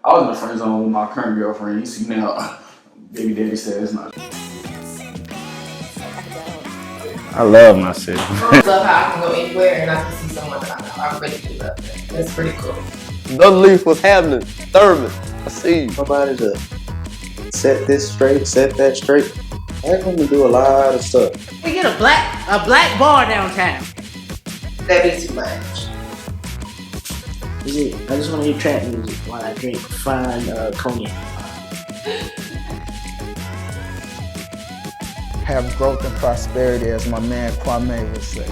I was in the friend zone with my current girlfriend. You see now, baby daddy says it's not. I love my city. I love how I can go anywhere and I can see someone that I know. I really do love that. That's pretty cool. The Leaf was happening. Thurman, I see you. Nobody to set this straight, set that straight. Let them do a lot of stuff. We get a black bar downtown. That'd be too much. I just want to hear trap music while I drink fine cognac. Have growth and prosperity, as my man Kwame would say.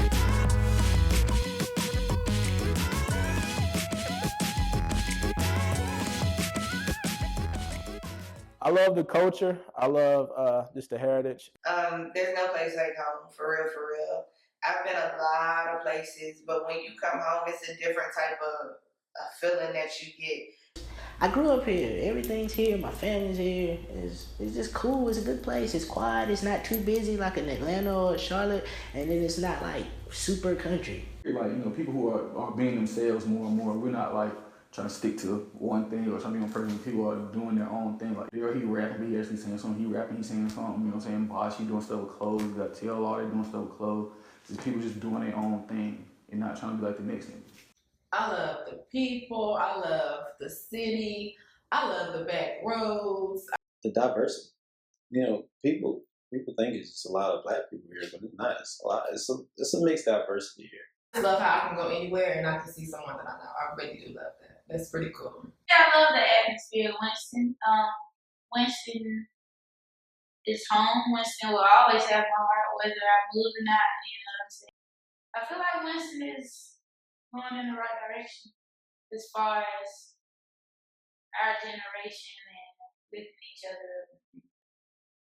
I love the culture. I love just the heritage. There's no place like home, for real, for real. I've been a lot of places, but when you come home, it's a different type of a feeling that you get. I grew up here. Everything's here. My family's here. It's just cool. It's a good place. It's quiet. It's not too busy like in Atlanta or Charlotte, and then it's not like super country. Like, people who are being themselves more and more. We're not like trying to stick to one thing or trying to be one person. People are doing their own thing. Like, he rapping, he actually saying something. He rapping, he saying something. You know what I'm saying? Bosh, he doing stuff with clothes. You got TLR, they doing stuff with clothes. Just people just doing their own thing and not trying to be like the next thing. I love the people. I love the city. I love the back roads. The diversity. People think it's just a lot of black people here, but it's not. It's a lot. It's a mixed diversity here. I love how I can go anywhere and I can see someone that I know. I really do love that. That's pretty cool. Yeah, I love the atmosphere of Winston. Winston is home. Winston will always have my heart, whether I move or not. You know what I'm saying? I feel like Winston is going in the right direction as far as our generation and lifting each other up.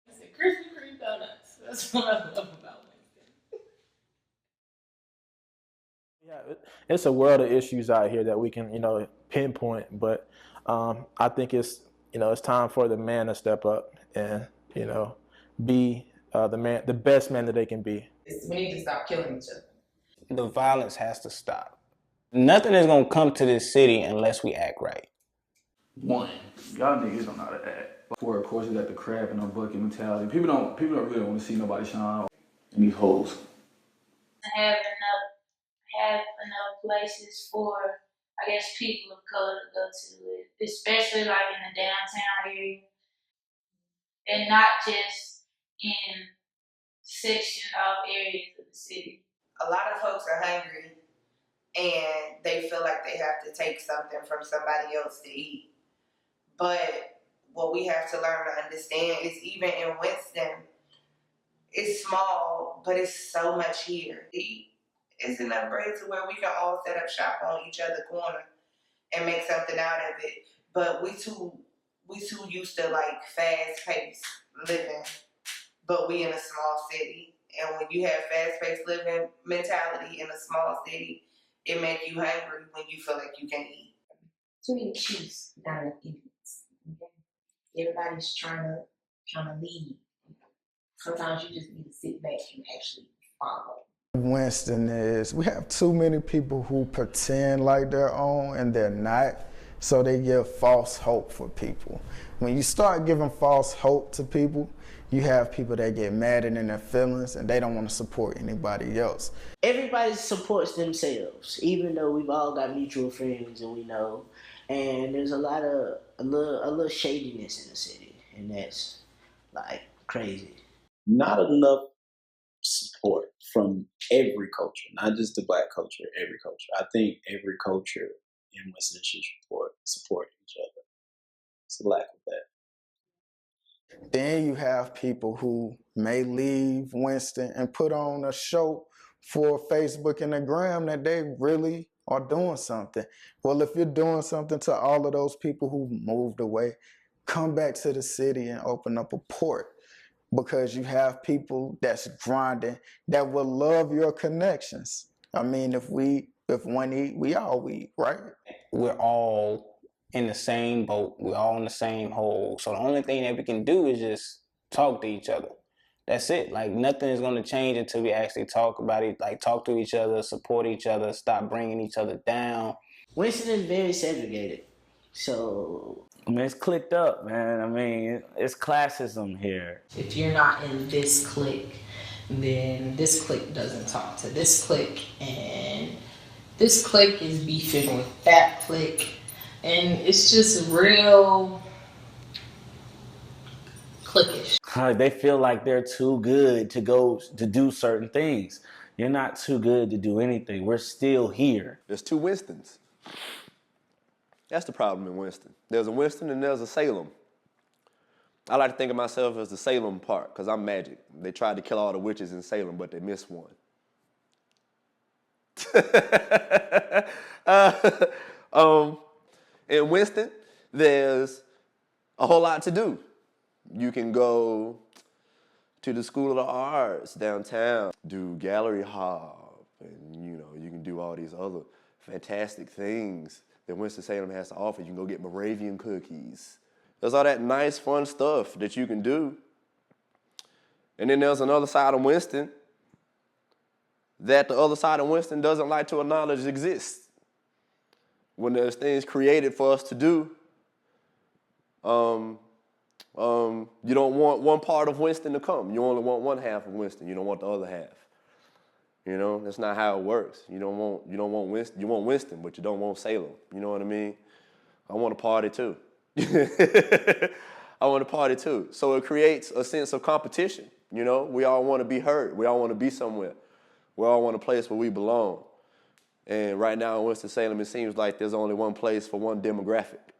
I said Krispy Kreme donuts. That's what I love about Winston. Yeah, it's a world of issues out here that we can, pinpoint. But I think it's time for the man to step up and, be the best man that they can be. We need to stop killing each other. The violence has to stop. Nothing is gonna come to this city unless we act right. One, y'all niggas don't know how to act. For of course, you got the crab and the bucket mentality. People don't really want to see nobody shine in these holes. Have enough places for, I guess, people of color to go to, especially like in the downtown area, and not just in sectioned off areas of the city. A lot of folks are hungry and they feel like they have to take something from somebody else to eat. But what we have to learn to understand is even in Winston, it's small, but it's so much here. It's enough bread to where we can all set up shop on each other's corner and make something out of it. But we too used to like fast paced living, but we in a small city. And when you have fast-paced living mentality in a small city, it makes you hungry when you feel like you can't eat. Too many chiefs, not enough idiots. Okay? Everybody's trying to lead. Sometimes you just need to sit back and actually follow. Winston we have too many people who pretend like they're on and they're not, so they give false hope for people. When you start giving false hope to people, you have people that get mad in their feelings and they don't want to support anybody else. Everybody supports themselves, even though we've all got mutual friends and we know. And there's a little shadiness in the city, and that's like crazy. Not enough support from every culture, not just the black culture, every culture. I think every culture in Winston should support each other. It's a lack of that. Then you have people who may leave Winston and put on a show for Facebook and the gram that they really are doing something. Well, if you're doing something to all of those people who moved away, come back to the city and open up a port, because you have people that's grinding that will love your connections. I mean, if one eat, we all eat, right? We're all in the same boat. We're all in the same hole. So the only thing that we can do is just talk to each other. That's it. Like, nothing is going to change until we actually talk about it, like talk to each other, support each other, stop bringing each other down. Winston is very segregated. So I mean, it's clicked up, man. I mean, it's classism here. If you're not in this clique, then this clique doesn't talk to this clique, and this clique is beefing with that clique, and it's just real cliquish. They feel like they're too good to go to do certain things. You're not too good to do anything. We're still here. There's two Winstons. That's the problem in Winston. There's a Winston and there's a Salem. I like to think of myself as the Salem part because I'm magic. They tried to kill all the witches in Salem, but they missed one. In Winston, there's a whole lot to do. You can go to the School of the Arts downtown, do gallery hop, and you can do all these other fantastic things that Winston-Salem has to offer. You can go get Moravian cookies. There's all that nice, fun stuff that you can do. And then there's another side of Winston that the other side of Winston doesn't like to acknowledge exists. When there's things created for us to do, you don't want one part of Winston to come. You only want one half of Winston. You don't want the other half. That's not how it works. You don't want Winston. You want Winston, but you don't want Salem. You know what I mean? I want a party too. I want to party too. So it creates a sense of competition. We all want to be heard. We all want to be somewhere. We all want a place where we belong. And right now in Winston-Salem, it seems like there's only one place for one demographic.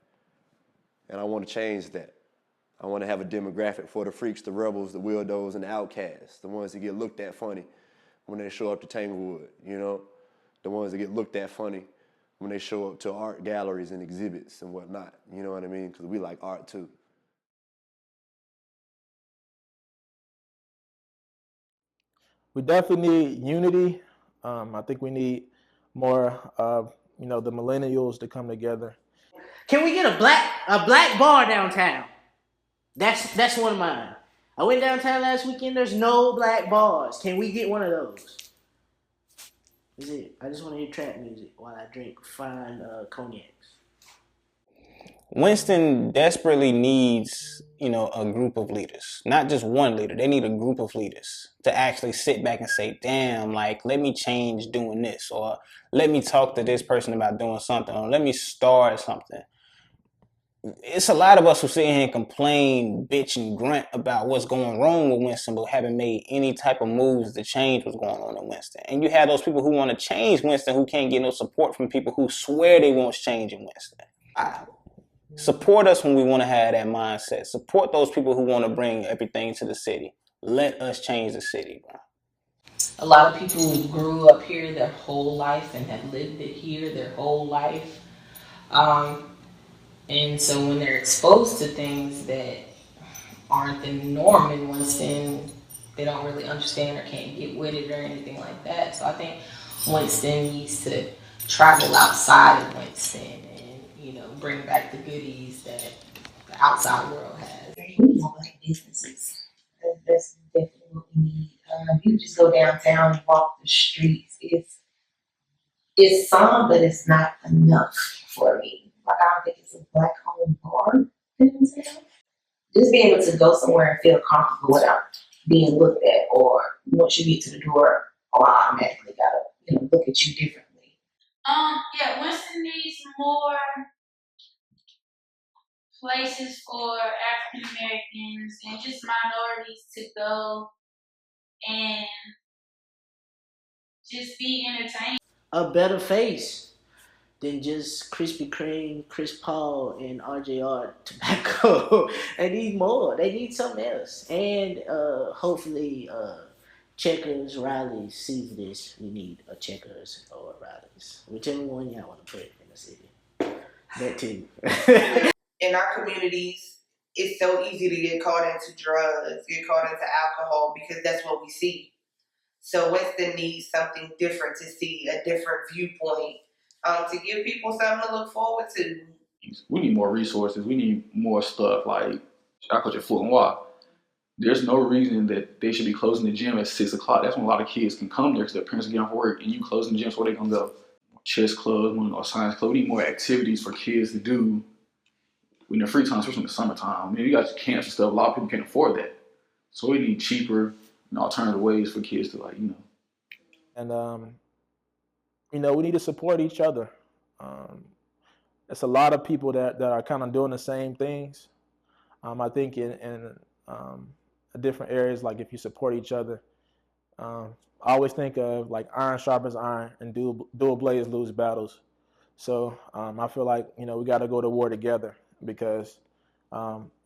And I want to change that. I want to have a demographic for the freaks, the rebels, the weirdos, and the outcasts, the ones that get looked at funny when they show up to Tanglewood, the ones that get looked at funny when they show up to art galleries and exhibits and whatnot. You know what I mean? Because we like art too. We definitely need unity. I think we need more of the millennials to come together. can we get a black bar downtown? That's one of mine. I went downtown last weekend. There's no black bars. Can we get one of those? That's it. I just want to hear trap music while I drink fine cognacs. Winston desperately needs, a group of leaders. Not just one leader. They need a group of leaders to actually sit back and say, damn, let me change doing this, or let me talk to this person about doing something, or let me start something. It's a lot of us who sit here and complain, bitch, and grunt about what's going wrong with Winston, but haven't made any type of moves to change what's going on in Winston. And you have those people who want to change Winston who can't get no support from people who swear they want change in Winston. Support us when we want to have that mindset. Support those people who want to bring everything to the city. Let us change the city, bro. A lot of people who grew up here their whole life and have lived it here their whole life. And so when they're exposed to things that aren't the norm in Winston, they don't really understand or can't get with it or anything like that. So I think Winston needs to travel outside of Winston and, bring back the goodies that the outside world has. We need more black businesses. That's definitely what we need. You just go downtown and walk the streets. It's some, but it's not enough for me. I don't think it's a black owned bar downtown. Just being able to go somewhere and feel comfortable without being looked at, or once you get to the door, I automatically gotta look at you differently. Winston needs more places for African Americans and just minorities to go and just be entertained. A better face than just Krispy Kreme, Chris Paul, and RJR tobacco. They need more. They need something else. And hopefully Checkers, Riley's sees this. We need a Checkers or a Riley's. Whichever one y'all want to put in the city. That too. In our communities, it's so easy to get caught into drugs, get caught into alcohol, because that's what we see. So Winston needs something different to see, a different viewpoint, to give people something to look forward to. We need more resources. We need more stuff like I coach at Foot and Walk. There's no reason that they should be closing the gym at 6 o'clock. That's when a lot of kids can come there because their parents are getting off work, and you closing the gym, so where they gonna go? Chess clubs, or science club. We need more activities for kids to do in the free time, especially in the summertime. I mean, you got your camps and stuff. A lot of people can't afford that. So we need cheaper and alternative ways for kids to And we need to support each other. It's a lot of people that are kind of doing the same things. I think in different areas, like if you support each other, I always think of like iron sharpens iron, and dual blades lose battles. So I feel like we got to go to war together, because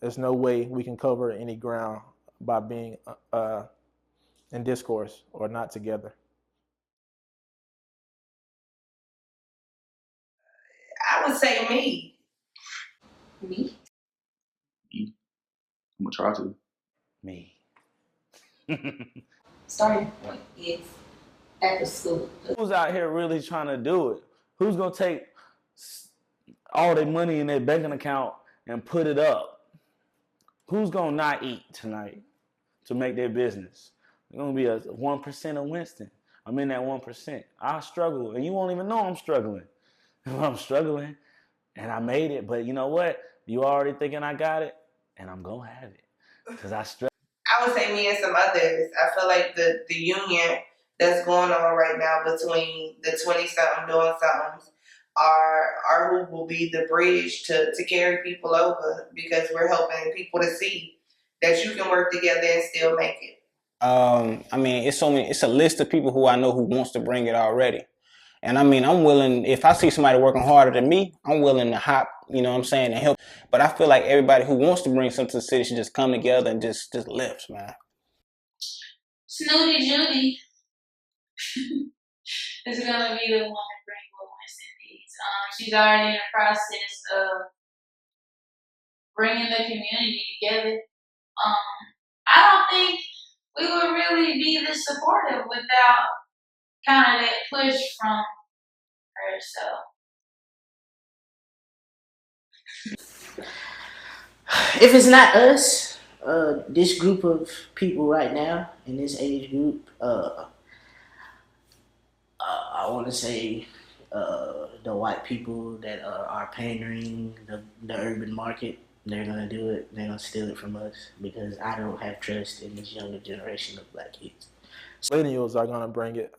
there's no way we can cover any ground by being in discourse or not together. I would say me. Me? I'm gonna try to. Me. Starting point is at the school. Who's out here really trying to do it? Who's gonna take all their money in their banking account and put it up? Who's gonna not eat tonight to make their business? It's gonna be a 1% of Winston. I'm in that 1%. I struggle, and you won't even know I'm struggling. I'm struggling, and I made it. But you know what? You already thinking I got it, and I'm gonna have it because I struggle. I would say me and some others. I feel like the union that's going on right now between the 20-something doing somethings are who will be the bridge to carry people over, because we're helping people to see that you can work together and still make it. I mean, it's a list of people who I know who wants to bring it already. And I mean, I'm willing, if I see somebody working harder than me, I'm willing to hop, you know what I'm saying, and help. But I feel like everybody who wants to bring something to the city should just come together and just lift, man. Snooty Judy is gonna be the one to bring what Winston needs. She's already in the process of bringing the community together. I don't think we would really be this supportive without kind of that push from her. So If it's not us, this group of people right now in this age group, I want to say the white people that are pandering the urban market, they're going to do it. They're going to steal it from us, because I don't have trust in this younger generation of black kids. Millennials are going to bring it.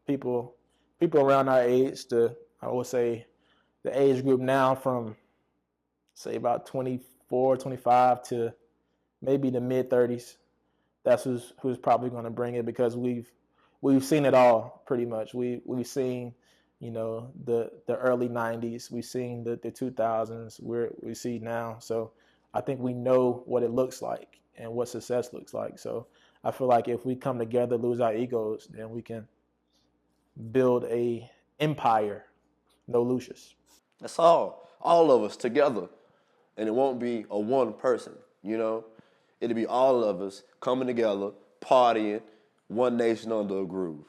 People around our age, I would say the age group now from, say, about 24, 25 to maybe the mid-30s, that's who's probably going to bring it, because we've seen it all pretty much. We've seen, the early 90s. We've seen the 2000s, where we see now. So I think we know what it looks like and what success looks like. So I feel like if we come together, lose our egos, then we can build a empire. No Lucius. That's all of us together. And it won't be a one person, It'll be all of us coming together, partying, one nation under a groove.